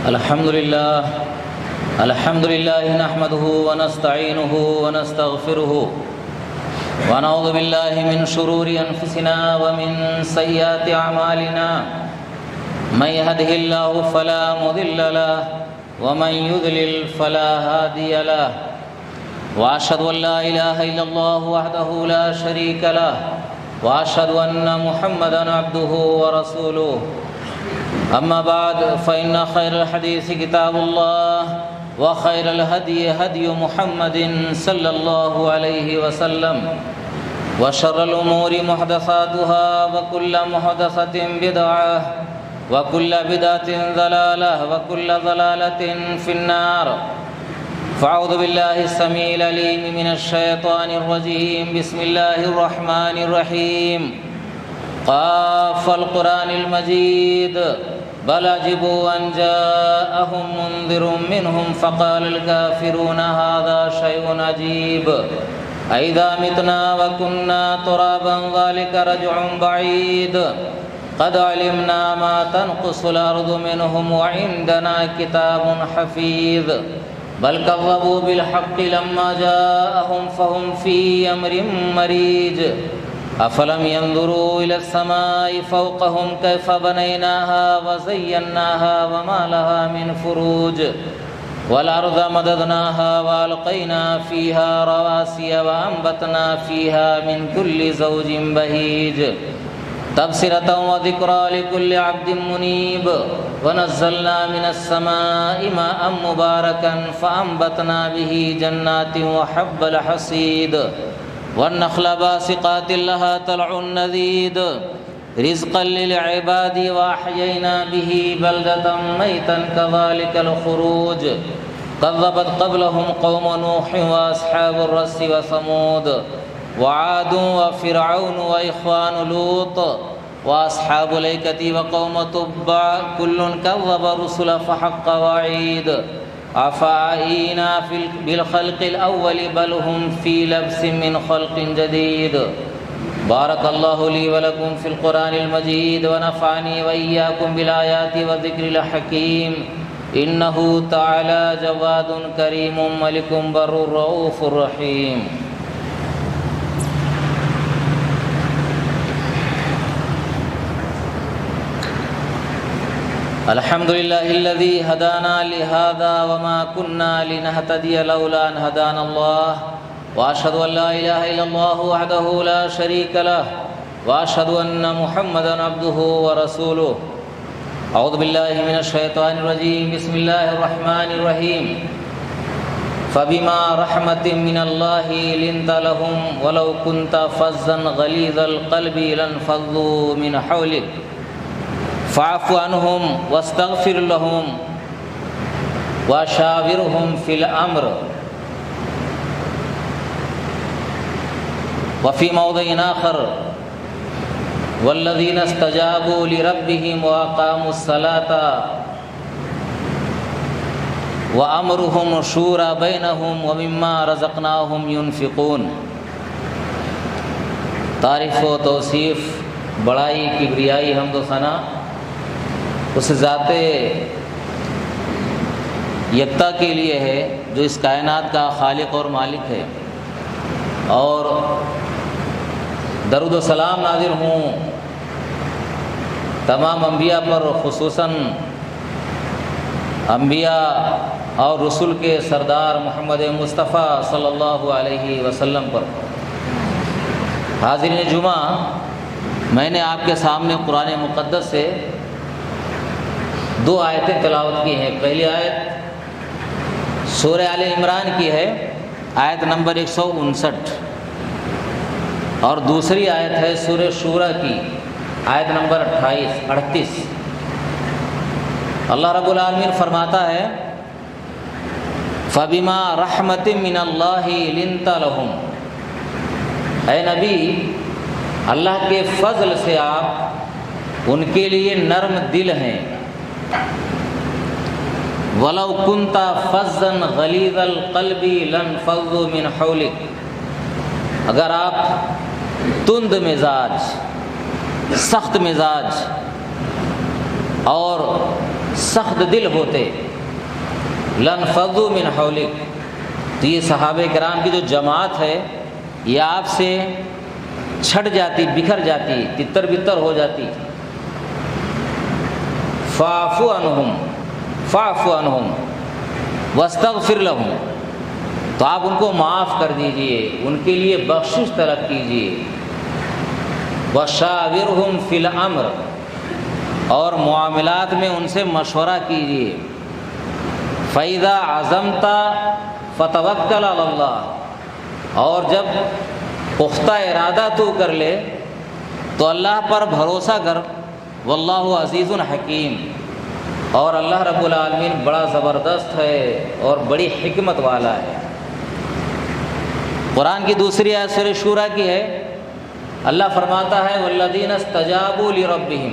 الحمد لله نحمده ونستعينه ونستغفره ونعوذ بالله من شرور أنفسنا ومن سيئات أعمالنا من يهده الله فلا مضل له ومن يضلل فلا هادي له وأشهد أن لا إله إلا الله وحده لا شريك له وأشهد أن محمدًا عبده ورسوله أما بعد فإن خير الحديث كتاب الله وخير الهدي هدي محمد صلى الله عليه وسلم وشر الأمور محدثاتها وكل محدثة بدعة وكل بدعة ضلالة وكل ضلالة في النار فأعوذ بالله السميع العليم من الشيطان الرجيم بسم الله الرحمن الرحيم قاف القرآن المجيد بل عجبوا أن جاءهم منذر منهم فقال الكافرون هذا شيء عجيب أإذا متنا وكنا ترابا ذلك رجع بعيد قد علمنا ما تنقص الأرض منهم وعندنا كتاب حفيظ بل كذبوا بالحق لما جاءهم فهم في أمر مريج أفلم ينظروا إلى السماء فوقهم كيف بنيناها وزيناها وما لها من فروج والأرض مددناها وألقينا فيها رواسي وأنبتنا فيها من كل زوج بهيج تبصرة وذكرى لكل عبد منيب ونزلنا من السماء ماء مباركا فأنبتنا به جنات وحب الحصيد والنخل باسقات لها طلع نضيد رزقا للعباد وأحيينا به بلدة ميتا كذلك الخروج كذبت قبلهم قوم نوح وأصحاب الرس وثمود وعاد وفرعون وإخوان لوط وأصحاب الأيكة وقوم تبع كل كذب الرسل فحق وعيد أفعينا بالخلق الأول بل هم في لبس من خلق جديد بارك الله لي ولكم في القرآن المجيد ونفعني وإياكم بالآيات والذكر الحكيم إنه تعالى جواد كريم ملك بر رؤوف رحيم الحمد لله الذي هدانا لهذا وما كنا لنهتدي لولا أن هدانا الله وأشهد أن لا إله إلا الله وحده لا شريك له وأشهد أن محمدًا عبده ورسوله أعوذ بالله من الشيطان الرجيم بسم الله الرحمن الرحيم فبما رحمة من الله لنت لهم ولو كنت فظًّا غليظ القلب لانفضوا من حولك فاعف عنهم واستغفر لهم وشاورهم في الأمر وفي موضع آخر والذين استجابوا لربهم وأقاموا الصلاة وأمرهم شورى بينهم ومما رزقناهم ينفقون تعریف و توصیف بڑائی کبریائی حمد و ثنا اس ذات یکتا کے لیے ہے جو اس کائنات کا خالق اور مالک ہے، اور درود و سلام نازل ہوں تمام انبیاء پر، خصوصاً انبیاء اور رسول کے سردار محمد مصطفیٰ صلی اللہ علیہ وسلم پر۔ حاضرین جمعہ، میں نے آپ کے سامنے قرآن مقدس سے 2 آیتیں تلاوت کی ہیں۔ پہلی آیت سورہ آل عمران کی ہے، آیت نمبر 159، اور دوسری آیت ہے سورہ شورى کی، آیت نمبر 38۔ اللہ رب العالمین فرماتا ہے فَبِمَا رَحْمَةٍ مِّنَ اللَّهِ لِنْتَ لَهُمْ، اے نبی اللہ کے فضل سے آپ ان کے لیے نرم دل ہیں۔ وَلَوْ كُنْتَ فَظًّا غَلِيظَ الْقَلْبِ لَانفَضُّوا مِنْ حَوْلِكَ، اگر آپ تند مزاج، سخت مزاج اور سخت دل ہوتے لانفضوا من حولک، تو یہ صحابہ کرام کی جو جماعت ہے یہ آپ سے چھٹ جاتی، بکھر جاتی، تتر بتر ہو جاتی۔ فاعف عنہم واستغفر لہم، تو آپ ان کو معاف کر دیجئے، ان کے لیے بخشش طلب کیجئے۔ وشاورہم فی الامر، اور معاملات میں ان سے مشورہ کیجئے۔ فَإِذَا عَزَمْتَ فَتَوَكَّلْ عَلَى اللَّهِ، اور جب پختہ ارادہ تو کر لے تو اللہ پر بھروسہ کر۔ واللہ عزیز حکیم، اور اللہ رب العالمین بڑا زبردست ہے اور بڑی حکمت والا ہے۔ قرآن کی دوسری آیت سورہ شورى کی ہے، اللہ فرماتا ہے والذین استجابوا لربہم،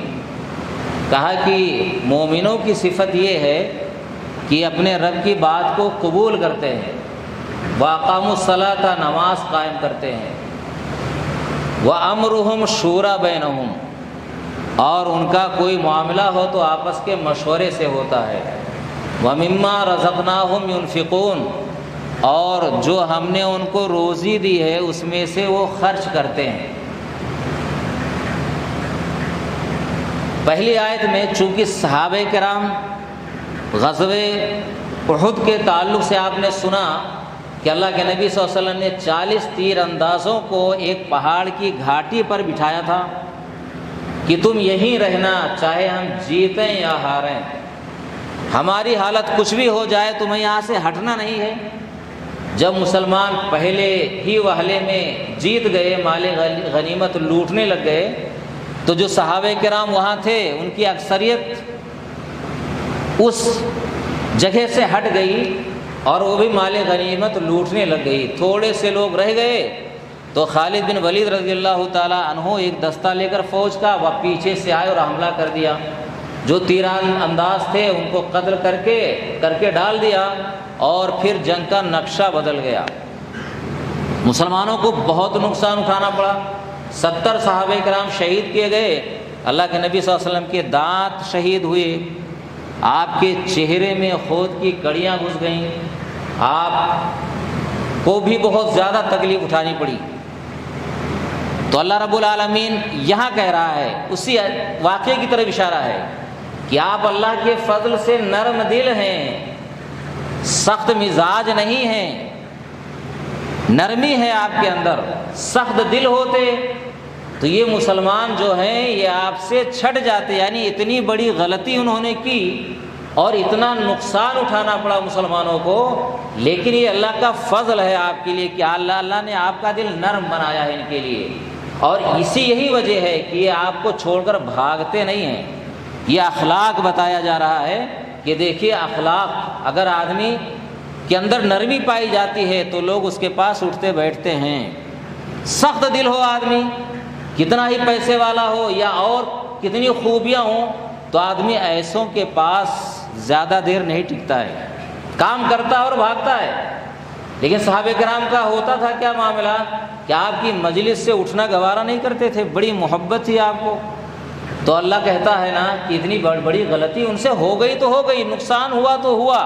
کہا کہ مومنوں کی صفت یہ ہے کہ اپنے رب کی بات کو قبول کرتے ہیں، واقاموا الصلاۃ، نماز قائم کرتے ہیں، وامرہم شوری بینہم، اور ان کا کوئی معاملہ ہو تو آپس کے مشورے سے ہوتا ہے، ومما رزقناہم ینفقون، اور جو ہم نے ان کو روزی دی ہے اس میں سے وہ خرچ کرتے ہیں۔ پہلی آیت میں چونکہ صحابہ کرام غزوہ احد کے تعلق سے آپ نے سنا کہ اللہ کے نبی صلی اللہ علیہ وسلم نے 40 تیر اندازوں کو ایک پہاڑ کی گھاٹی پر بٹھایا تھا کہ تم یہیں رہنا، چاہے ہم جیتیں یا ہاریں، ہماری حالت کچھ بھی ہو جائے تمہیں یہاں سے ہٹنا نہیں ہے۔ جب مسلمان پہلے ہی وہلے میں جیت گئے، مال غنیمت لوٹنے لگ گئے، تو جو صحابہ کرام وہاں تھے ان کی اکثریت اس جگہ سے ہٹ گئی اور وہ بھی مال غنیمت لوٹنے لگ گئی۔ تھوڑے سے لوگ رہ گئے تو خالد بن ولید رضی اللہ تعالیٰ عنہ ایک دستہ لے کر فوج کا وہ پیچھے سے آئے اور حملہ کر دیا۔ جو تیران انداز تھے ان کو قتل کر کے ڈال دیا، اور پھر جنگ کا نقشہ بدل گیا۔ مسلمانوں کو بہت نقصان اٹھانا پڑا، 70 صحابہ کرام شہید کیے گئے، اللہ کے نبی صلی اللہ علیہ وسلم کے دانت شہید ہوئے، آپ کے چہرے میں خود کی کڑیاں گھس گئیں، آپ کو بھی بہت زیادہ تکلیف اٹھانی پڑی۔ تو اللہ رب العالمین یہاں کہہ رہا ہے، اسی واقعے کی طرف اشارہ ہے کہ آپ اللہ کے فضل سے نرم دل ہیں، سخت مزاج نہیں ہیں، نرمی ہے آپ کے اندر۔ سخت دل ہوتے تو یہ مسلمان جو ہیں یہ آپ سے چھٹ جاتے، یعنی اتنی بڑی غلطی انہوں نے کی اور اتنا نقصان اٹھانا پڑا مسلمانوں کو، لیکن یہ اللہ کا فضل ہے آپ کے لیے کہ اللہ نے آپ کا دل نرم بنایا ہے ان کے لیے، اور یہی وجہ ہے کہ یہ آپ کو چھوڑ کر بھاگتے نہیں ہیں۔ یہ اخلاق بتایا جا رہا ہے کہ دیکھیے اخلاق، اگر آدمی کے اندر نرمی پائی جاتی ہے تو لوگ اس کے پاس اٹھتے بیٹھتے ہیں۔ سخت دل ہو آدمی، کتنا ہی پیسے والا ہو یا اور کتنی خوبیاں ہوں، تو آدمی ایسوں کے پاس زیادہ دیر نہیں ٹکتا ہے، کام کرتا ہے اور بھاگتا ہے۔ لیکن صحابہ کرام کا ہوتا تھا کیا معاملہ کہ آپ کی مجلس سے اٹھنا گوارا نہیں کرتے تھے، بڑی محبت تھی آپ کو۔ تو اللہ کہتا ہے نا کہ اتنی بڑی غلطی ان سے ہو گئی تو ہو گئی، نقصان ہوا تو ہوا،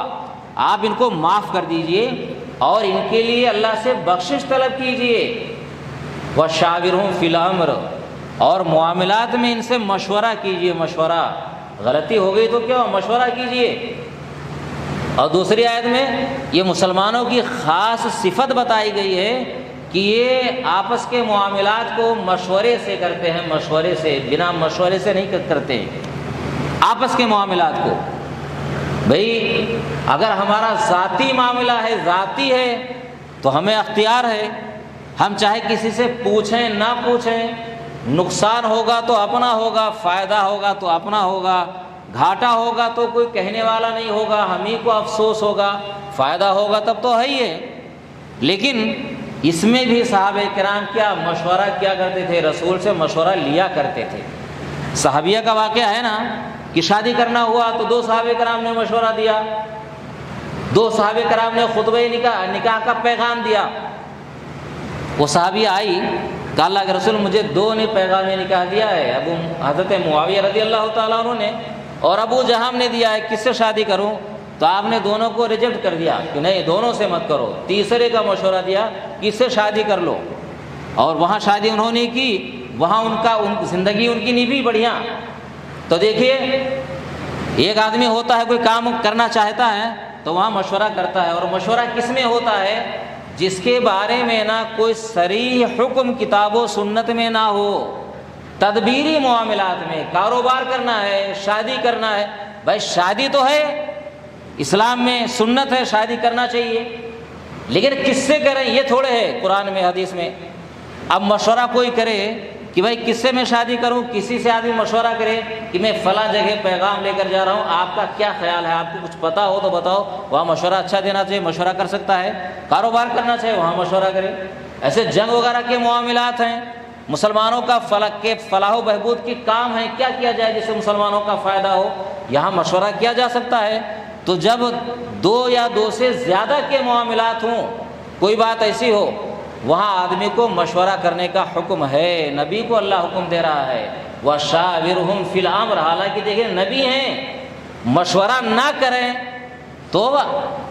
آپ ان کو معاف کر دیجئے اور ان کے لیے اللہ سے بخشش طلب کیجئے۔ وَشَاوِرْهُمْ فِي الْأَمْرِ، اور معاملات میں ان سے مشورہ کیجئے، مشورہ، غلطی ہو گئی تو کیا مشورہ کیجئے۔ اور دوسری آیت میں یہ مسلمانوں کی خاص صفت بتائی گئی ہے کہ یہ آپس کے معاملات کو مشورے سے کرتے ہیں، مشورے سے، بنا مشورے سے نہیں کرتے آپس کے معاملات کو۔ بھئی اگر ہمارا ذاتی معاملہ ہے، ذاتی ہے، تو ہمیں اختیار ہے، ہم چاہے کسی سے پوچھیں نہ پوچھیں، نقصان ہوگا تو اپنا ہوگا، فائدہ ہوگا تو اپنا ہوگا، گھاٹا ہوگا تو کوئی کہنے والا نہیں ہوگا، ہم ہی کو افسوس ہوگا، فائدہ ہوگا تب تو ہے ہی ہے۔ لیکن اس میں بھی صحابہ کرام کیا مشورہ کیا کرتے تھے، رسول سے مشورہ لیا کرتے تھے۔ صحابیہ کا واقعہ ہے نا کہ شادی کرنا ہوا تو 2 صحابہ کرام نے مشورہ دیا، 2 صحابہ کرام نے خطبہ نکاح کا پیغام دیا۔ وہ صحابیہ آئی کہ اللہ کے رسول مجھے 2 نے پیغام نکاح دیا ہے، ابو حضرت معاویہ رضی اللہ تعالیٰ عنہ نے اور ابو جہم نے دیا ہے کس سے شادی کروں، تو آپ نے دونوں کو ریجیکٹ کر دیا کہ نہیں دونوں سے مت کرو، تیسرے کا مشورہ دیا کس سے شادی کر لو، اور وہاں شادی انہوں نے کی، وہاں زندگی ان کی نبھی بڑھیا۔ تو دیکھیے ایک آدمی ہوتا ہے کوئی کام کرنا چاہتا ہے تو وہاں مشورہ کرتا ہے، اور مشورہ کس میں ہوتا ہے، جس کے بارے میں نہ کوئی صریح حکم کتاب و سنت میں نہ ہو، تدبیری معاملات میں، کاروبار کرنا ہے، شادی کرنا ہے، بھائی شادی تو ہے اسلام میں سنت ہے، شادی کرنا چاہیے، لیکن کس سے کریں یہ تھوڑے ہے قرآن میں حدیث میں۔ اب مشورہ کوئی کرے کہ بھائی کس سے میں شادی کروں، کسی سے آدمی مشورہ کرے کہ میں فلاں جگہ پیغام لے کر جا رہا ہوں، آپ کا کیا خیال ہے، آپ کو کچھ پتہ ہو تو بتاؤ، وہاں مشورہ اچھا دینا چاہیے، مشورہ کر سکتا ہے، کاروبار کرنا چاہیے وہاں مشورہ کرے۔ ایسے جنگ وغیرہ کے معاملات ہیں، مسلمانوں کا فلاح و بہبود کے کام ہیں، کیا کیا جائے جس سے مسلمانوں کا فائدہ ہو، یہاں مشورہ کیا جا سکتا ہے۔ تو جب دو یا دو سے زیادہ کے معاملات ہوں، کوئی بات ایسی ہو، وہاں آدمی کو مشورہ کرنے کا حکم ہے، نبی کو اللہ حکم دے رہا ہے، وَشَاوِرْهُمْ فِي الْأَمْرِ، حالانکہ دیکھیں نبی ہیں، مشورہ نہ کریں تو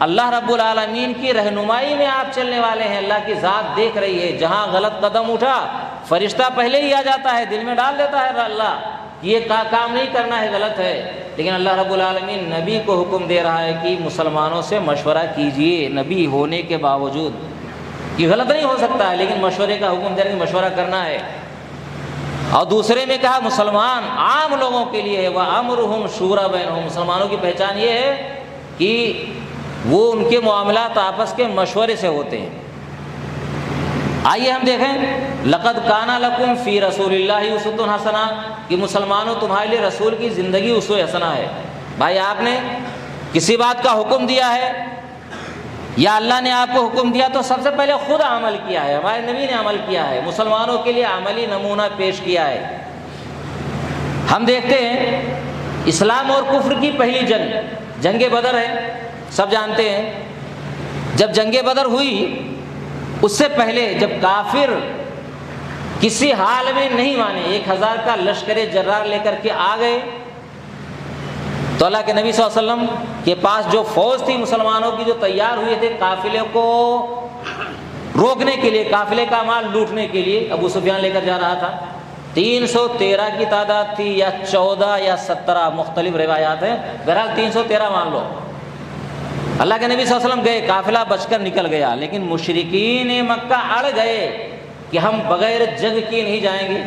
اللہ رب العالمین کی رہنمائی میں آپ چلنے والے ہیں، اللہ کی ذات دیکھ رہی ہے، جہاں غلط قدم اٹھا فرشتہ پہلے ہی آ جاتا ہے، دل میں ڈال دیتا ہے اللہ یہ کام نہیں کرنا ہے، غلط ہے، لیکن اللہ رب العالمین نبی کو حکم دے رہا ہے کہ مسلمانوں سے مشورہ کیجئے، نبی ہونے کے باوجود، یہ غلط نہیں ہو سکتا ہے لیکن مشورے کا حکم دے رہے کہ مشورہ کرنا ہے۔ اور دوسرے میں کہا مسلمان عام لوگوں کے لیے ہے، وَأَمْرُهُمْ شُورَى بَيْنَهُمْ، مسلمانوں کی پہچان یہ ہے کہ وہ ان کے معاملات آپس کے مشورے سے ہوتے ہیں۔ آئیے ہم دیکھیں لقد کان لکم فی رسول اللہ اسوۃ حسنہ، کہ مسلمانوں تمہارے لیے رسول کی زندگی اسوہ حسنہ ہے۔ بھائی آپ نے کسی بات کا حکم دیا ہے یا اللہ نے آپ کو حکم دیا تو سب سے پہلے خود عمل کیا ہے، ہمارے نبی نے عمل کیا ہے، مسلمانوں کے لیے عملی نمونہ پیش کیا ہے۔ ہم دیکھتے ہیں اسلام اور کفر کی پہلی جنگ بدر ہے، سب جانتے ہیں۔ جب جنگ بدر ہوئی اس سے پہلے جب کافر کسی حال میں نہیں مانے، 1000 کا لشکر جرار لے کر کے آ گئے، تو اللہ کے نبی صلی اللہ علیہ وسلم کے پاس جو فوج تھی مسلمانوں کی جو تیار ہوئے تھے قافلے کو روکنے کے لیے، قافلے کا مال لوٹنے کے لیے، ابو سفیان لے کر جا رہا تھا، 313 کی تعداد تھی یا 14 یا 17 مختلف روایات ہیں، بہرحال 313 مان لو۔ اللہ کے نبی صلی اللہ علیہ وسلم گئے، قافلہ بچ کر نکل گیا، لیکن مشرکین مکہ اڑ گئے کہ ہم بغیر جنگ کیے نہیں جائیں گے۔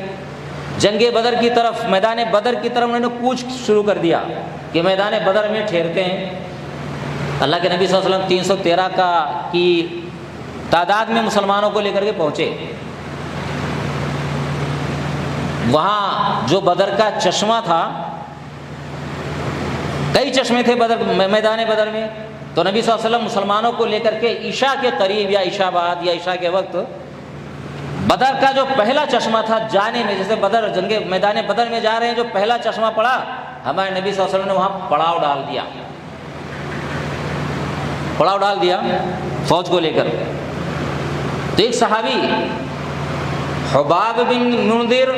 جنگ بدر کی طرف، میدان بدر کی طرف انہوں نے کوچ شروع کر دیا کہ میدان بدر میں ٹھہرتے ہیں۔ اللہ کے نبی صلی اللہ علیہ وسلم 313 کی تعداد میں مسلمانوں کو لے کر کے پہنچے۔ وہاں جو بدر کا چشمہ تھا، کئی چشمے تھے میدان بدر میں، تو نبی صلی اللہ علیہ وسلم مسلمانوں کو لے کر کے عشاء کے قریب یا عشاء بعد یا عشاء کے وقت بدر کا جو پہلا چشمہ تھا جانے میں، جیسے جنگ میدان بدر میں جا رہے ہیں، جو پہلا چشمہ پڑا ہمارے نبی صلی اللہ علیہ وسلم نے وہاں پڑاؤ ڈال دیا فوج کو لے کر۔ تو ایک صحابی حباب بن منذر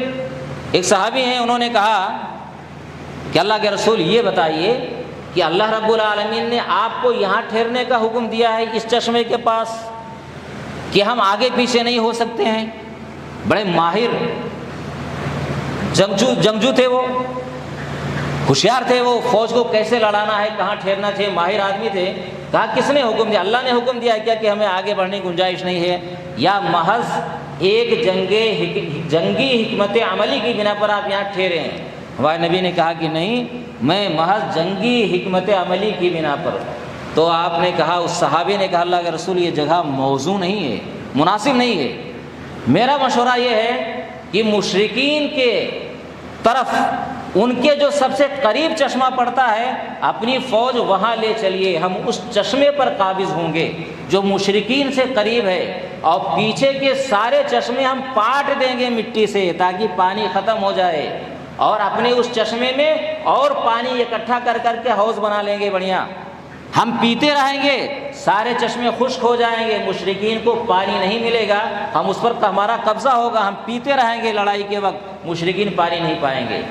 ایک صحابی ہیں، انہوں نے کہا کہ اللہ کے رسول یہ بتائیے کہ اللہ رب العالمین نے آپ کو یہاں ٹھہرنے کا حکم دیا ہے اس چشمے کے پاس، کہ ہم آگے پیچھے نہیں ہو سکتے ہیں؟ بڑے ماہر جنگجو تھے، وہ ہوشیار تھے، وہ فوج کو کیسے لڑانا ہے، کہاں ٹھہرنا چاہیے، ماہر آدمی تھے۔ کہا کس نے حکم دیا؟ اللہ نے حکم دیا کیا کہ ہمیں آگے بڑھنے کی گنجائش نہیں ہے، یا محض ایک جنگی حکمت عملی کی بنا پر آپ یہاں ٹھہرے ہیں؟ ہمارے نبی نے کہا کہ نہیں، میں محض جنگی حکمت عملی کی بنا پر۔ تو آپ نے کہا، اس صحابی نے کہا اللہ کے رسول یہ جگہ موزوں نہیں ہے، مناسب نہیں ہے، میرا مشورہ یہ ہے کہ مشرکین کے طرف ان کے جو سب سے قریب چشمہ پڑتا ہے اپنی فوج وہاں لے چلیے، ہم اس چشمے پر قابض ہوں گے جو مشرکین سے قریب ہے، اور پیچھے کے سارے چشمے ہم پاٹ دیں گے مٹی سے تاکہ پانی ختم ہو جائے، اور اپنے اس چشمے میں اور پانی اکٹھا کر کر کے حوض بنا لیں گے بڑھیا، ہم پیتے رہیں گے، سارے چشمے خشک ہو جائیں گے، مشرکین کو پانی نہیں ملے گا، ہم اس پر ہمارا قبضہ ہوگا، ہم پیتے رہیں گے، لڑائی کے وقت مشرکین پانی نہیں پائیں گے۔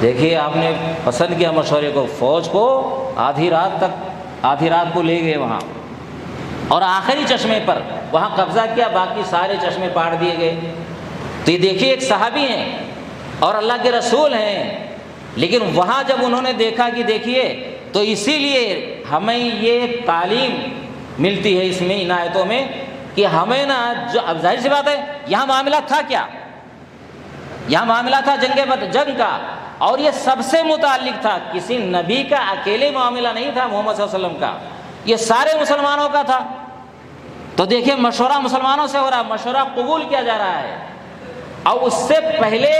دیکھیے آپ نے پسند کیا مشورے کو، فوج کو آدھی رات کو لے گئے وہاں، اور آخری چشمے پر وہاں قبضہ کیا، باقی سارے چشمے پاڑ دیے گئے۔ تو یہ دیکھیے ایک صحابی ہیں اور اللہ کے رسول ہیں، لیکن وہاں جب انہوں نے دیکھا کہ دیکھیے، تو اسی لیے ہمیں یہ تعلیم ملتی ہے اس میں، ان آیتوں میں، کہ ہمیں نا جو اب ظاہر سی بات ہے یہاں معاملہ تھا کیا، یہاں معاملہ تھا جنگ کا، اور یہ سب سے متعلق تھا، کسی نبی کا اکیلے معاملہ نہیں تھا محمد صلی اللہ علیہ وسلم کا، یہ سارے مسلمانوں کا تھا۔ تو دیکھیں مشورہ مسلمانوں سے ہو رہا ہے، مشورہ قبول کیا جا رہا ہے۔ اور اس سے پہلے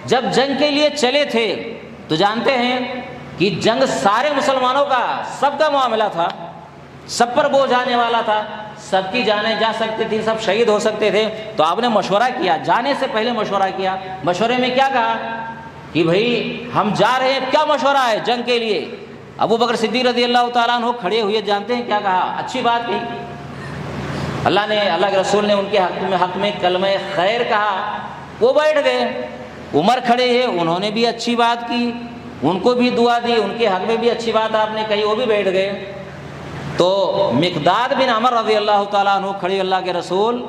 جب جنگ کے لیے چلے تھے تو جانتے ہیں کہ جنگ سارے مسلمانوں کا، سب کا معاملہ تھا، سب پر بوجھ آنے والا تھا، سب کی جانیں جا سکتی تھی، سب شہید ہو سکتے تھے۔ تو آپ نے مشورہ کیا، جانے سے پہلے مشورہ کیا۔ مشورے میں کیا کہا کہ بھائی ہم جا رہے ہیں، کیا مشورہ ہے جنگ کے لیے؟ ابو بکر صدیق رضی اللہ تعالیٰ عنہ کھڑے ہوئے، جانتے ہیں کیا کہا؟ اچھی بات کہی، اللہ کے رسول نے ان کے حق میں کلمہ خیر کہا، وہ بیٹھ گئے۔ عمر کھڑے ہیں، انہوں نے بھی اچھی بات کی، ان کو بھی دعا دی، ان کے حق میں بھی اچھی بات آپ نے کہی، وہ بھی بیٹھ گئے۔ تو مقداد بن عمر رضی اللہ تعالیٰ عنہ کھڑے، اللہ کے رسول،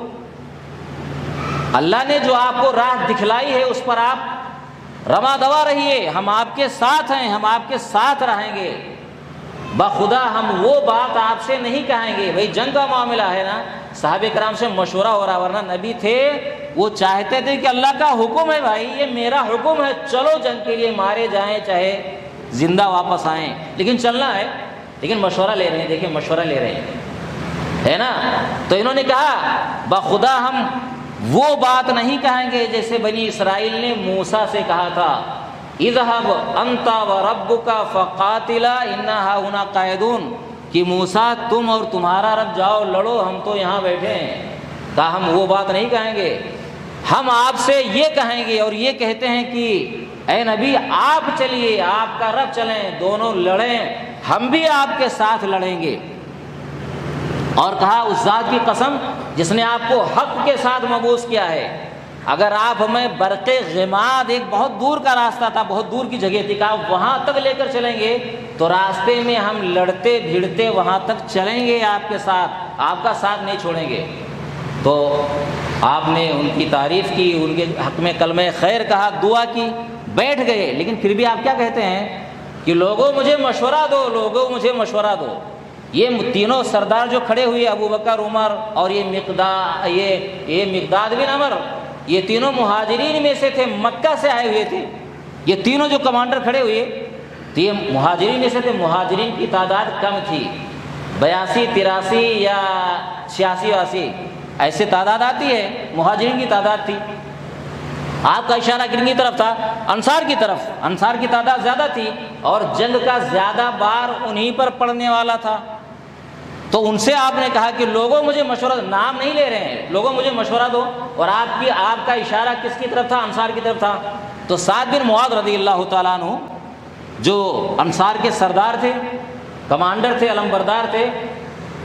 اللہ نے جو آپ کو راہ دکھلائی ہے اس پر آپ رواں دوا رہیے، ہم آپ کے ساتھ ہیں، ہم آپ کے ساتھ رہیں گے، بخدا ہم وہ بات آپ سے نہیں کہیں گے۔ بھائی جنگ کا معاملہ ہے نا، صحابہ کرام سے مشورہ ہو رہا، ورنہ نبی تھے وہ چاہتے تھے کہ اللہ کا حکم ہے، بھائی یہ میرا حکم ہے، چلو جنگ کے لیے، مارے جائیں چاہے زندہ واپس آئیں، لیکن چلنا ہے۔ لیکن مشورہ لے رہے ہیں، دیکھیں مشورہ لے رہے ہیں، ہے نا۔ تو انہوں نے کہا بخدا ہم وہ بات نہیں کہیں گے جیسے بنی اسرائیل نے موسیٰ سے کہا تھا، اذهب انت وربک فقاتلا انا ہاہنا قاعدون، کہ موسیٰ تم اور تمہارا رب جاؤ لڑو، ہم تو یہاں بیٹھے ہیں۔ کہا ہم وہ بات نہیں کہیں گے، ہم آپ سے یہ کہیں گے، اور یہ کہتے ہیں کہ اے نبی آپ چلیے، آپ کا رب چلیں، دونوں لڑیں، ہم بھی آپ کے ساتھ لڑیں گے۔ اور کہا اس ذات کی قسم جس نے آپ کو حق کے ساتھ مبعوث کیا ہے، اگر آپ ہمیں برق غماد، ایک بہت دور کا راستہ تھا، بہت دور کی جگہ تھی، کہا وہاں تک لے کر چلیں گے تو راستے میں ہم لڑتے بھیڑتے وہاں تک چلیں گے آپ کے ساتھ، آپ کا ساتھ نہیں چھوڑیں گے۔ تو آپ نے ان کی تعریف کی، ان کے حق میں کلمہ خیر کہا، دعا کی، بیٹھ گئے۔ لیکن پھر بھی آپ کیا کہتے ہیں کہ لوگوں مجھے مشورہ دو، لوگوں مجھے مشورہ دو۔ یہ تینوں سردار جو کھڑے ہوئے، ابو بکر، عمر اور یہ مقداد بن عمر، یہ تینوں مہاجرین میں سے تھے، مکہ سے آئے ہوئے تھے۔ یہ تینوں جو کمانڈر کھڑے ہوئے تو یہ مہاجرین میں سے تھے۔ مہاجرین کی تعداد کم تھی، 82 83 یا 86 88 ایسے تعداد آتی ہے، مہاجرین کی تعداد تھی۔ آپ کا اشارہ کن کی طرف تھا؟ انصار کی طرف۔ انصار کی تعداد زیادہ تھی اور جنگ کا زیادہ بار انہی پر پڑنے والا تھا۔ تو ان سے آپ نے کہا کہ لوگوں مجھے مشورہ، نام نہیں لے رہے ہیں، لوگوں مجھے مشورہ دو۔ اور آپ کا اشارہ کس کی طرف تھا؟ انصار کی طرف تھا۔ تو سعد بن معاذ رضی اللہ تعالیٰ عنہ جو انصار کے سردار تھے، کمانڈر تھے، علمبردار تھے،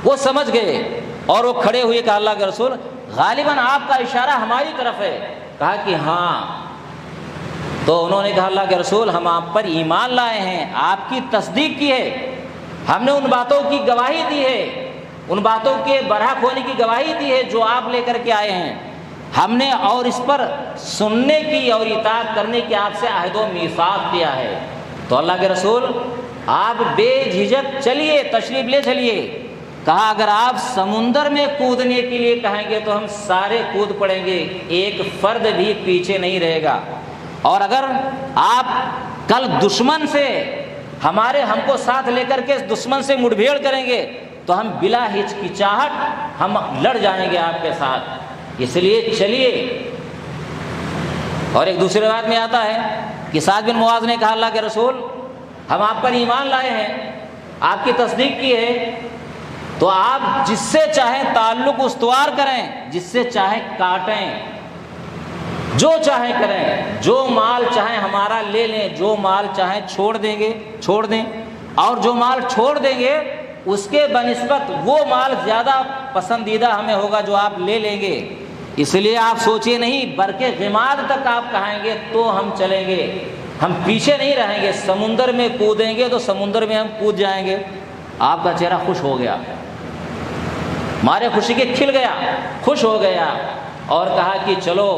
وہ سمجھ گئے اور وہ کھڑے ہوئے کہ اللہ کے رسول غالباً آپ کا اشارہ ہماری طرف ہے۔ کہا کہ ہاں۔ تو انہوں نے کہا اللہ کے رسول ہم آپ پر ایمان لائے ہیں، آپ کی تصدیق کی ہے، ہم نے ان باتوں کی گواہی دی ہے، ان باتوں کے برحق ہونے کی گواہی دی ہے جو آپ لے کر کے آئے ہیں، ہم نے اور اس پر سننے کی اور اطاعت کرنے کی آپ سے عہد و میثاق کیا ہے۔ تو اللہ کے رسول آپ بے جھجک چلیے، تشریف لے چلیے۔ کہا اگر آپ سمندر میں کودنے کے لیے کہیں گے تو ہم سارے کود پڑیں گے، ایک فرد بھی پیچھے نہیں رہے گا۔ اور اگر آپ کل دشمن سے ہم کو ساتھ لے کر کے دشمن سے مٹ بھیڑ کریں گے تو ہم بلا ہچکچاہٹ ہم لڑ جائیں گے آپ کے ساتھ، اس لیے چلیے۔ اور ایک دوسری روایت میں آتا ہے کہ سعد بن معاذ نے کہا اللہ کے رسول ہم آپ پر ایمان لائے ہیں، آپ کی تصدیق کی ہے، تو آپ جس سے چاہیں تعلق استوار کریں، جس سے چاہیں کاٹیں، جو چاہیں کریں، جو مال چاہیں ہمارا لے لیں، جو مال چاہیں چھوڑ دیں، اور جو مال چھوڑ دیں گے اس کے بنسبت وہ مال زیادہ پسندیدہ ہمیں ہوگا جو آپ لے لیں گے۔ اس لیے آپ سوچئے نہیں، برکے غماد تک آپ کہیں گے تو ہم چلیں گے، ہم پیچھے نہیں رہیں گے، سمندر میں کودیں گے تو سمندر میں ہم کود جائیں گے۔ آپ کا چہرہ خوش ہو گیا، مارے خوشی کے کھل گیا، خوش ہو گیا، اور کہا کہ چلو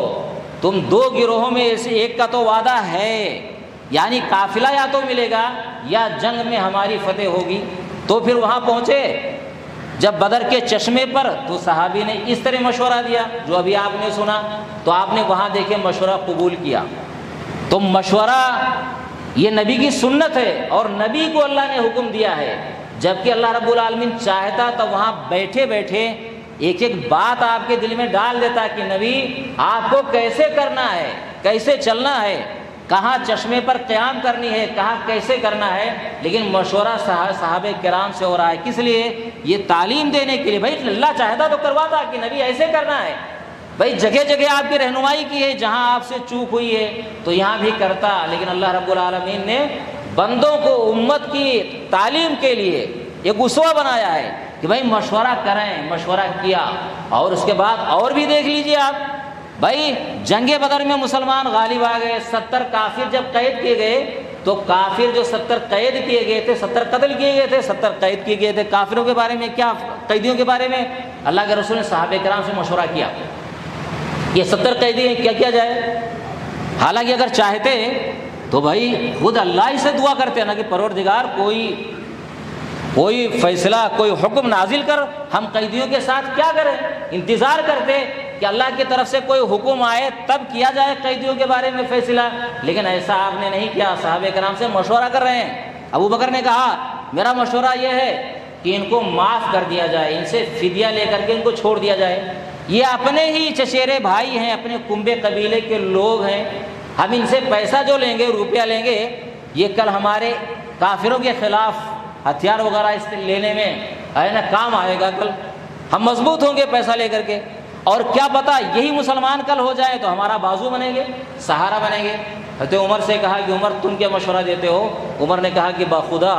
تم دو گروہوں میں سے ایک کا تو وعدہ ہے، یعنی قافلہ یا تو ملے گا یا جنگ میں ہماری فتح ہوگی۔ تو پھر وہاں پہنچے جب بدر کے چشمے پر، تو صحابی نے اس طرح مشورہ دیا جو ابھی آپ نے سنا، تو آپ نے وہاں دیکھے مشورہ قبول کیا۔ تو مشورہ یہ نبی کی سنت ہے، اور نبی کو اللہ نے حکم دیا ہے، جبکہ اللہ رب العالمین چاہتا تو وہاں بیٹھے بیٹھے ایک ایک بات آپ کے دل میں ڈال دیتا کہ نبی آپ کو کیسے کرنا ہے، کیسے چلنا ہے، کہاں چشمے پر قیام کرنی ہے، کہاں کیسے کرنا ہے۔ لیکن مشورہ صحابہ کرام سے ہو رہا ہے، کس لیے؟ یہ تعلیم دینے کے لیے۔ بھائی اللہ چاہتا تو کرواتا کہ نبی ایسے کرنا ہے، بھائی جگہ جگہ آپ کی رہنمائی کی ہے، جہاں آپ سے چوک ہوئی ہے تو یہاں بھی کرتا۔ لیکن اللہ رب العالمین نے بندوں کو امت کی تعلیم کے لیے ایک اسوہ بنایا ہے کہ بھائی مشورہ کریں، مشورہ کیا۔ اور اس کے بعد اور بھی دیکھ لیجئے آپ، بھائی جنگ بدر میں مسلمان غالب آ گئے، 70 کافر جب قید کیے گئے تو کافر جو 70 قید کیے گئے تھے، 70 قتل کیے گئے تھے، 70 قید کیے گئے تھے، کافروں کے بارے میں کیا، قیدیوں کے بارے میں اللہ کے رسول نے صحابہ کرام سے مشورہ کیا، یہ 70 قیدی کیا کیا جائے۔ حالانکہ اگر چاہتے تو بھائی خود اللہ ہی سے دعا کرتے نا کہ پروردگار کوئی فیصلہ، کوئی حکم نازل کر، ہم قیدیوں کے ساتھ کیا کریں، انتظار کرتے کہ اللہ کی طرف سے کوئی حکم آئے تب کیا جائے قیدیوں کے بارے میں فیصلہ۔ لیکن ایسا آپ نے نہیں کیا، صحابہ کرام سے مشورہ کر رہے ہیں۔ ابو بکر نے کہا میرا مشورہ یہ ہے کہ ان کو معاف کر دیا جائے، ان سے فدیہ لے کر کے ان کو چھوڑ دیا جائے، یہ اپنے ہی چچیرے بھائی ہیں، اپنے کنبے قبیلے کے لوگ ہیں، ہم ان سے پیسہ جو لیں گے، روپیہ لیں گے، یہ کل ہمارے کافروں کے خلاف ہتھیار وغیرہ اس لینے میں ہے نا کام آئے گا، کل ہم مضبوط ہوں گے پیسہ لے کر کے، اور کیا پتہ یہی مسلمان کل ہو جائے تو ہمارا بازو بنیں گے، سہارا بنیں گے۔ حضرت عمر سے کہا کہ عمر تم کیا مشورہ دیتے ہو؟ عمر نے کہا کہ بخدا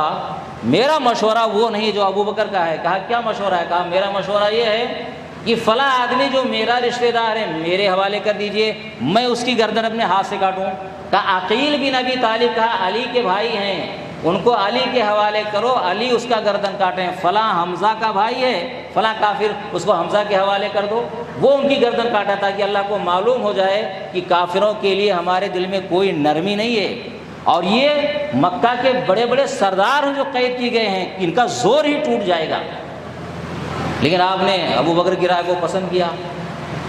میرا مشورہ وہ نہیں جو ابو بکر کا ہے۔ کہا کیا مشورہ ہے؟ کہا میرا مشورہ یہ ہے کہ فلاں آدمی جو میرا رشتہ دار ہے میرے حوالے کر دیجئے، میں اس کی گردن اپنے ہاتھ سے کاٹوں۔ کہا عقیل بن ابی طالب، کہا علی کے بھائی ہیں ان کو علی کے حوالے کرو، علی اس کا گردن کاٹیں۔ فلاں حمزہ کا بھائی ہے فلاں کافر، اس کو حمزہ کے حوالے کر دو، وہ ان کی گردن کاٹا، تاکہ اللہ کو معلوم ہو جائے کہ کافروں کے لیے ہمارے دل میں کوئی نرمی نہیں ہے۔ اور یہ مکہ کے بڑے بڑے سردار جو قید کیے گئے ہیں ان کا زور ہی ٹوٹ جائے گا۔ لیکن آپ نے ابو بکر کی رائے کو پسند کیا۔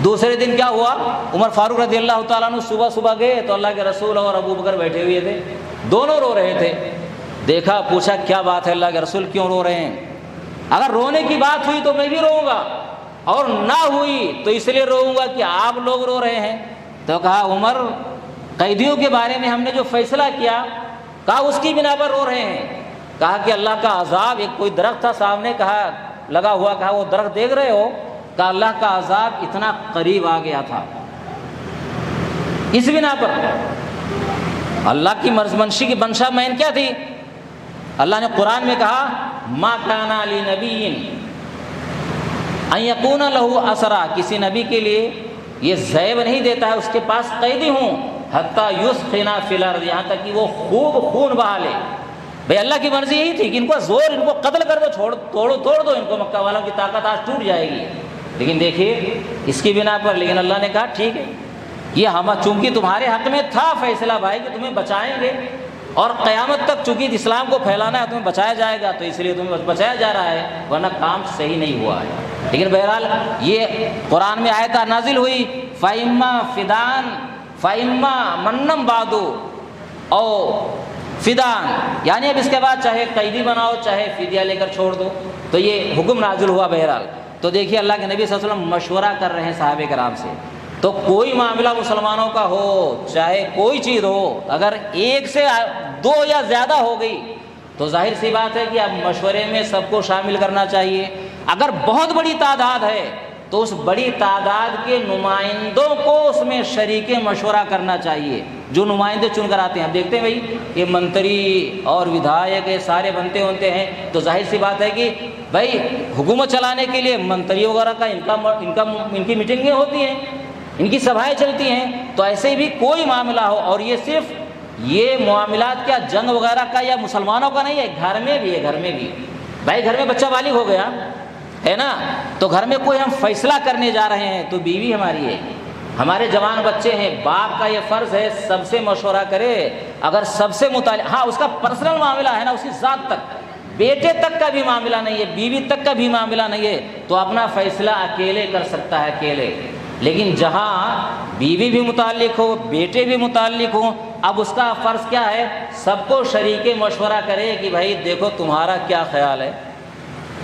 دوسرے دن کیا ہوا؟ عمر فاروق رضی اللہ تعالیٰ عنہ صبح گئے تو اللہ کے رسول اور ابو بکر بیٹھے ہوئے تھے، دونوں رو رہے تھے۔ دیکھا، پوچھا کیا بات ہے اللہ کے رسول، کیوں رو رہے ہیں؟ اگر رونے کی بات ہوئی تو میں بھی روؤں گا، اور نہ ہوئی تو اس لیے روؤں گا کہ آپ لوگ رو رہے ہیں۔ تو کہا عمر قیدیوں کے بارے میں ہم نے جو فیصلہ کیا، کہا اس کی بنا پر رو رہے ہیں۔ کہا کہ اللہ کا عذاب، ایک کوئی درخت تھا سامنے کہا لگا ہوا، کہا وہ درخت دیکھ رہے ہو؟ کہا اللہ کا عذاب اتنا قریب آ گیا تھا۔ اس بنا پر اللہ کی منشی کی منشا مین کیا تھی؟ اللہ نے قرآن میں کہا ما کان لنبی ان یکون لہ اسرا، کسی نبی کے لیے یہ زیب نہیں دیتا ہے اس کے پاس قیدی ہوں، حتی یسخن فی الارض، یہاں تک کہ وہ خوب خون بہا لے۔ بھئی اللہ کی مرضی یہی تھی کہ ان کو زور، ان کو قتل کر دو، توڑ دو ان کو، مکہ والوں کی طاقت آج ٹوٹ جائے گی۔ لیکن دیکھیے اس کی بنا پر، لیکن اللہ نے کہا ٹھیک ہے، یہ ہم چونکہ تمہارے حق میں تھا فیصلہ بھائی کہ تمہیں بچائیں گے، اور قیامت تک چونکہ اسلام کو پھیلانا ہے تمہیں بچایا جائے گا، تو اس لیے تمہیں بچایا جا رہا ہے، ورنہ کام صحیح نہیں ہوا ہے۔ لیکن بہرحال یہ قرآن میں آیت نازل ہوئی فَإِمَّا فِدَانٍ فَإِمَّا مَنًّا بَعْدُ او فدان، یعنی اب اس کے بعد چاہے قیدی بناؤ چاہے فدیہ لے کر چھوڑ دو، تو یہ حکم نازل ہوا۔ بہرحال تو دیکھیے اللہ کے نبی صلی اللہ علیہ وسلم مشورہ کر رہے ہیں صحابہ کرام سے، تو کوئی معاملہ مسلمانوں کا ہو چاہے کوئی چیز ہو، اگر ایک سے دو یا زیادہ ہو گئی تو ظاہر سی بات ہے کہ اب مشورے میں سب کو شامل کرنا چاہیے۔ اگر بہت بڑی تعداد ہے تو اس بڑی تعداد کے نمائندوں کو اس میں شریک مشورہ کرنا چاہیے، جو نمائندے چن کر آتے ہیں۔ اب دیکھتے ہیں بھائی یہ منتری اور ودھایک سارے بنتے ہوتے ہیں، تو ظاہر سی بات ہے کہ بھائی حکومت چلانے کے لیے منتری وغیرہ کا ان کی میٹنگیں ہوتی ہیں، ان کی سبھائیں چلتی ہیں۔ تو ایسے بھی کوئی معاملہ ہو، اور یہ صرف یہ معاملات کیا جنگ وغیرہ کا یا مسلمانوں کا نہیں ہے، گھر میں بھی ہے، گھر میں بھی بھائی، گھر میں بچہ بالغ ہو گیا ہے نا، تو گھر میں کوئی ہم فیصلہ کرنے جا رہے ہیں تو بیوی ہماری ہے، ہمارے جوان بچے ہیں، باپ کا یہ فرض ہے سب سے مشورہ کرے، اگر سب سے متعلق، ہاں اس کا پرسنل معاملہ ہے نا، اس کی ذات تک، بیٹے تک کا بھی معاملہ نہیں ہے، بیوی تک کا بھی معاملہ نہیں ہے، تو اپنا فیصلہ اکیلے کر سکتا ہے، اکیلے۔ لیکن جہاں بیوی بھی متعلق ہو، بیٹے بھی متعلق ہوں، اب اس کا فرض کیا ہے، سب کو شریک مشورہ کرے کہ بھائی دیکھو تمہارا کیا خیال ہے،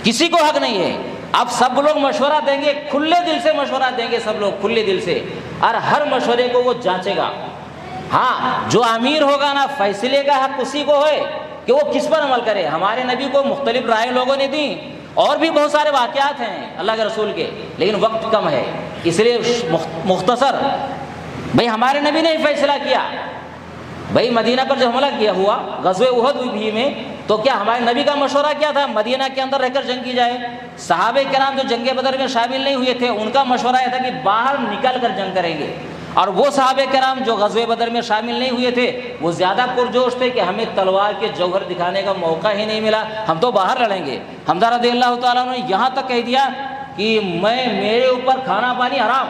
کسی کو حق نہیں ہے، اب سب لوگ مشورہ دیں گے، کھلے دل سے مشورہ دیں گے، سب لوگ کھلے دل سے، اور ہر مشورے کو وہ جانچے گا۔ ہاں جو امیر ہوگا نا، فیصلے کا حق اسی کو ہے کہ وہ کس پر عمل کرے۔ ہمارے نبی کو مختلف رائے لوگوں نے دی، اور بھی بہت سارے واقعات ہیں اللہ کے رسول کے، لیکن وقت کم ہے اس لیے مختصر۔ بھائی ہمارے نبی نے فیصلہ کیا، بھائی مدینہ پر جب حملہ کیا ہوا غزوہ احد بھی میں، تو کیا ہمارے نبی کا مشورہ کیا تھا مدینہ کے اندر رہ کر جنگ کی جائے؟ صحابہ کرام جو جنگ بدر میں شامل نہیں ہوئے تھے، ان کا مشورہ یہ تھا کہ باہر نکل کر جنگ کریں گے، اور وہ صحابہ کرام جو غزوہ بدر میں شامل نہیں ہوئے تھے وہ زیادہ پرجوش تھے کہ ہمیں تلوار کے جوہر دکھانے کا موقع ہی نہیں ملا، ہم تو باہر لڑیں گے۔ حمزہ رضی اللہ تعالیٰ نے یہاں تک کہہ دیا کہ میرے اوپر کھانا پانی حرام،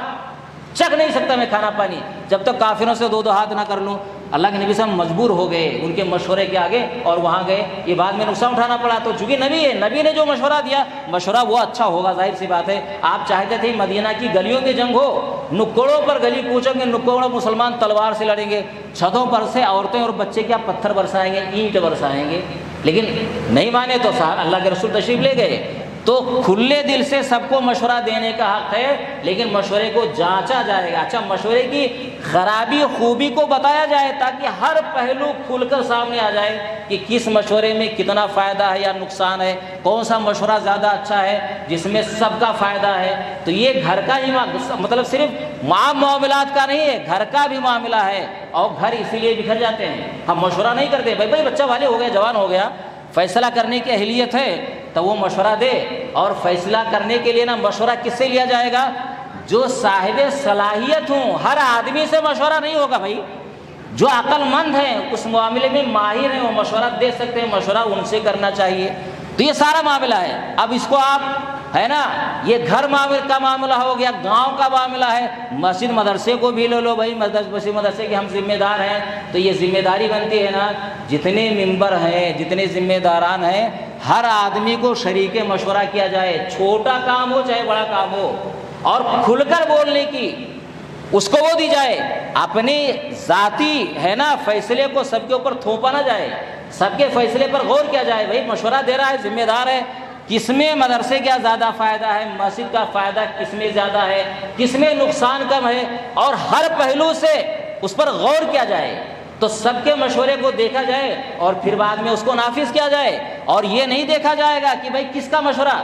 چکھ نہیں سکتا میں کھانا پانی جب تک کافروں سے دو ہاتھ نہ کر لوں۔ اللہ کے نبی صاحب مجبور ہو گئے ان کے مشورے کے آگے، اور وہاں گئے، یہ بات میں نقصان اٹھانا پڑا، تو چونکہ نبی ہے، نبی نے جو مشورہ دیا مشورہ وہ اچھا ہوگا، ظاہر سی بات ہے۔ آپ چاہتے تھے مدینہ کی گلیوں میں جنگ ہو، نکڑوں پر گلی کوچیں گے، نکڑوں مسلمان تلوار سے لڑیں گے، چھتوں پر سے عورتیں اور بچے کیا پتھر برسائیں گے، اینٹ برسائیں گے، لیکن نہیں مانے تو اللہ کے رسول تشریف لے گئے۔ تو کھلے دل سے سب کو مشورہ دینے کا حق ہے، لیکن مشورے کو جانچا جائے گا، اچھا مشورے کی خرابی خوبی کو بتایا جائے تاکہ ہر پہلو کھل کر سامنے آ جائے کہ کس مشورے میں کتنا فائدہ ہے یا نقصان ہے، کون سا مشورہ زیادہ اچھا ہے جس میں سب کا فائدہ ہے۔ تو یہ گھر کا ہی مطلب صرف معاملات کا نہیں ہے، گھر کا بھی معاملہ ہے، اور گھر اسی لیے بکھر جاتے ہیں، ہم مشورہ نہیں کرتے۔ بھائی بچہ والے ہو گیا، جوان ہو گیا، فیصلہ کرنے کی اہلیت ہے تو وہ مشورہ دے، اور فیصلہ کرنے کے لیے نا مشورہ کس سے لیا جائے گا؟ جو صاحب صلاحیت ہوں، ہر آدمی سے مشورہ نہیں ہوگا بھائی، جو عقل مند ہیں، اس معاملے میں ماہر ہیں، وہ مشورہ دے سکتے ہیں، مشورہ ان سے کرنا چاہیے۔ تو یہ سارا معاملہ ہے۔ اب اس کو آپ ہے نا، یہ گھر کا معاملہ ہو گیا، گاؤں کا معاملہ ہے، مسجد مدرسے کو بھی لے لو بھائی، مسجد مدرسے کے ہم ذمہ دار ہیں، تو یہ ذمہ داری بنتی ہے نا، جتنے ممبر ہیں، جتنے ذمہ داران ہیں، ہر آدمی کو شریک مشورہ کیا جائے، چھوٹا کام ہو چاہے بڑا کام ہو، اور کھل کر بولنے کی اس کو وہ دی جائے، اپنے ذاتی ہے نا فیصلے کو سب کے اوپر تھوپا نہ جائے، سب کے فیصلے پر غور کیا جائے۔ بھائی مشورہ دے رہا ہے، ذمہ دار ہے، کس میں مدرسے کا زیادہ فائدہ ہے، مسجد کا فائدہ کس میں زیادہ ہے، کس میں نقصان کم ہے، اور ہر پہلو سے اس پر غور کیا جائے، تو سب کے مشورے کو دیکھا جائے اور پھر بعد میں اس کو نافذ کیا جائے۔ اور یہ نہیں دیکھا جائے گا کہ بھائی کس کا مشورہ۔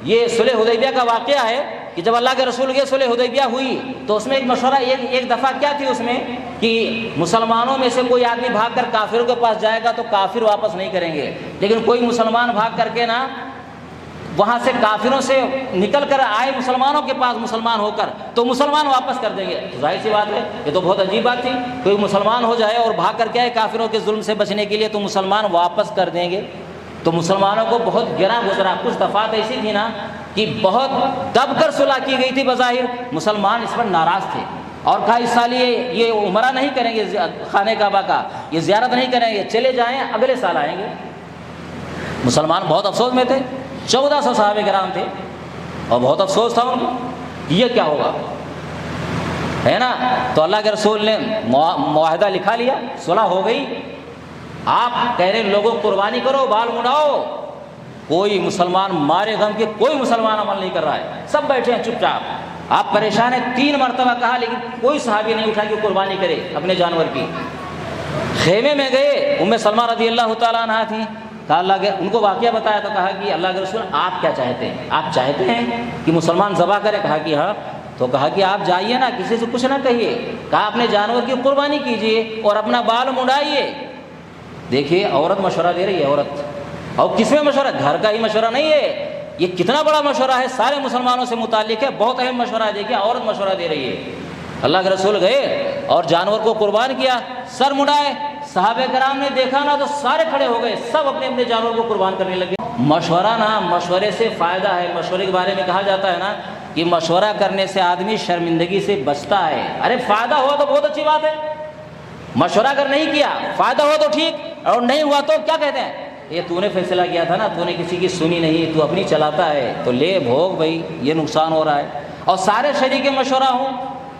یہ صلح حدیبیہ کا واقعہ ہے کہ جب اللہ کے رسول کے صلح حدیبیہ ہوئی تو اس میں ایک مشورہ ایک دفعہ کیا تھی اس میں کہ مسلمانوں میں سے کوئی آدمی بھاگ کر کافروں کے پاس جائے گا تو کافر واپس نہیں کریں گے، لیکن کوئی مسلمان بھاگ کر کے نا وہاں سے کافروں سے نکل کر آئے مسلمانوں کے پاس مسلمان ہو کر، تو مسلمان واپس کر دیں گے۔ ظاہر سی بات ہے، یہ تو بہت عجیب بات تھی، کوئی مسلمان ہو جائے اور بھاگ کر کے آئے کافروں کے ظلم سے بچنے کے لیے تو مسلمان واپس کر دیں گے۔ تو مسلمانوں کو بہت گرا گزرا، کچھ دفعات ایسی تھی نا کہ بہت دب کر صلح کی گئی تھی، بظاہر مسلمان اس پر ناراض تھے اور کہا اس سال یہ عمرہ نہیں کریں گے، خانہ کعبہ کا یہ زیارت نہیں کریں گے، چلے جائیں اگلے سال آئیں گے۔ مسلمان بہت افسوس میں تھے، 1400 صحابہ کرام تھے اور بہت افسوس تھا ان کو، یہ کیا ہوگا ہے نا۔ تو اللہ کے رسول نے معاہدہ لکھا لیا، صلح ہو گئی، آپ کہہ رہے لوگوں قربانی کرو، بال مڈاؤ، کوئی مسلمان مارے غم کے کوئی مسلمان عمل نہیں کر رہا ہے، سب بیٹھے ہیں چپ چاپ، آپ پریشان ہیں۔ 3 مرتبہ کہا لیکن کوئی صحابی نہیں اٹھا کہ قربانی کرے اپنے جانور کی۔ خیمے میں گئے، ام سلمہ رضی اللہ تعالیٰ عنہا تھی، کہا اللہ کے ان کو واقعہ بتایا تو کہا کہ اللہ کے رسول آپ کیا چاہتے ہیں، آپ چاہتے ہیں کہ مسلمان ذبح کرے؟ کہا کہ ہاں۔ تو کہا کہ آپ جائیے نا، کسی سے کچھ نہ کہیے، کہا اپنے جانور کی قربانی کیجیے اور اپنا بال مڈائیے۔ دیکھیے عورت مشورہ دے رہی ہے، عورت، اور کس میں مشورہ؟ گھر کا ہی مشورہ نہیں ہے، یہ کتنا بڑا مشورہ ہے، سارے مسلمانوں سے متعلق ہے، بہت اہم مشورہ ہے۔ دیکھیے عورت مشورہ دے رہی ہے۔ اللہ کے رسول گئے اور جانور کو قربان کیا، سر مڈائے، صحابہ کرام نے دیکھا نا تو سارے کھڑے ہو گئے، سب اپنے اپنے جانوروں کو قربان کرنے لگے۔ مشورہ نا، مشورے سے فائدہ ہے۔ مشورے کے بارے میں کہا جاتا ہے نا کہ مشورہ کرنے سے آدمی شرمندگی سے بچتا ہے۔ ارے فائدہ ہوا تو بہت اچھی بات ہے، مشورہ اگر نہیں کیا فائدہ ہوا تو ٹھیک، اور نہیں ہوا تو کیا کہتے ہیں، یہ تو نے فیصلہ کیا تھا نا، تو نے کسی کی سنی نہیں، تو اپنی چلاتا ہے، تو لے بھوگ بھائی، یہ نقصان ہو رہا ہے۔ اور سارے شریک مشورہ ہوں،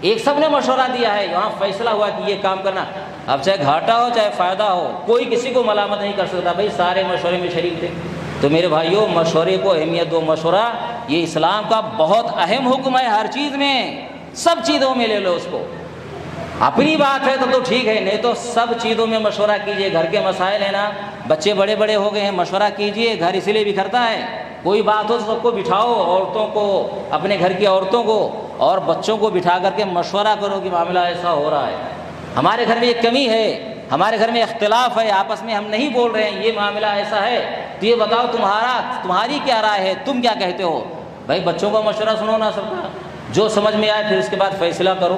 ایک سب نے مشورہ دیا ہے، یہاں فیصلہ ہوا کہ یہ کام کرنا، اب چاہے گھاٹا ہو چاہے فائدہ ہو، کوئی کسی کو ملامت نہیں کر سکتا، بھائی سارے مشورے میں شریک تھے۔ تو میرے بھائیوں، مشورے کو اہمیت دو۔ مشورہ یہ اسلام کا بہت اہم حکم ہے، ہر چیز میں، سب چیزوں میں لے لو اس کو۔ اپنی بات ہے تو ٹھیک ہے، نہیں تو سب چیزوں میں مشورہ کیجئے۔ گھر کے مسائل ہیں نا، بچے بڑے بڑے ہو گئے ہیں، مشورہ کیجئے، گھر اسی لیے بکھرتا ہے۔ کوئی بات ہو تو سب کو بٹھاؤ، عورتوں کو، اپنے گھر کی عورتوں کو اور بچوں کو بٹھا کر کے مشورہ کرو کہ معاملہ ایسا ہو رہا ہے، ہمارے گھر میں ایک کمی ہے، ہمارے گھر میں اختلاف ہے، آپس میں ہم نہیں بول رہے ہیں، یہ معاملہ ایسا ہے، تو یہ بتاؤ تمہاری کیا رائے ہے، تم کیا کہتے ہو؟ بھائی بچوں کا مشورہ سنو نا سب کا، جو سمجھ میں آئے پھر اس کے بعد فیصلہ کرو۔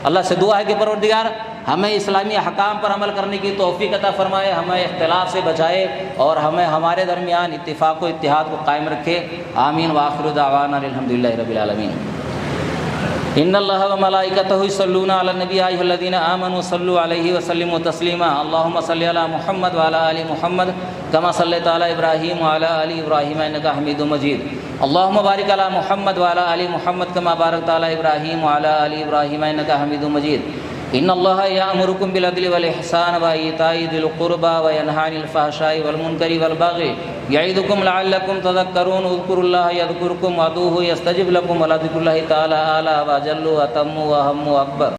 اللہ سے دعا ہے کہ پروردگار ہمیں اسلامی احکام پر عمل کرنے کی توفیق عطا فرمائے، ہمیں اختلاف سے بچائے اور ہمیں ہمارے درمیان اتفاق و اتحاد کو قائم رکھے۔ آمین وآخر دعوانا الحمدللہ رب العالمین۔ ان اللہ وملائکتہ یصلون علی النبی یا ایھا الذین آمنوا صلوا علیہ وسلموا تسلیما۔ اللهم صل علی محمد وعلی آل محمد کما صلیت علی ابراہیم وعلی آل ابراہیم انک حمید مجید۔ اللهم بارک علی محمد وعلی آل محمد کما بارکت علی ابراہیم وعلی آل ابراہیم انک حمید مجید۔ ان اللہ یأمرکم بالعدل والإحسان وإیتاء ذی القربى وینہی عن الفحشاء والمنکر والبغی یعظکم لعلکم تذکرون۔ اذکروا اللہ یذکرکم وادعوہ یستجب لکم ولذکر اللہ تعالی اعلی واجل واتم واہم واکبر۔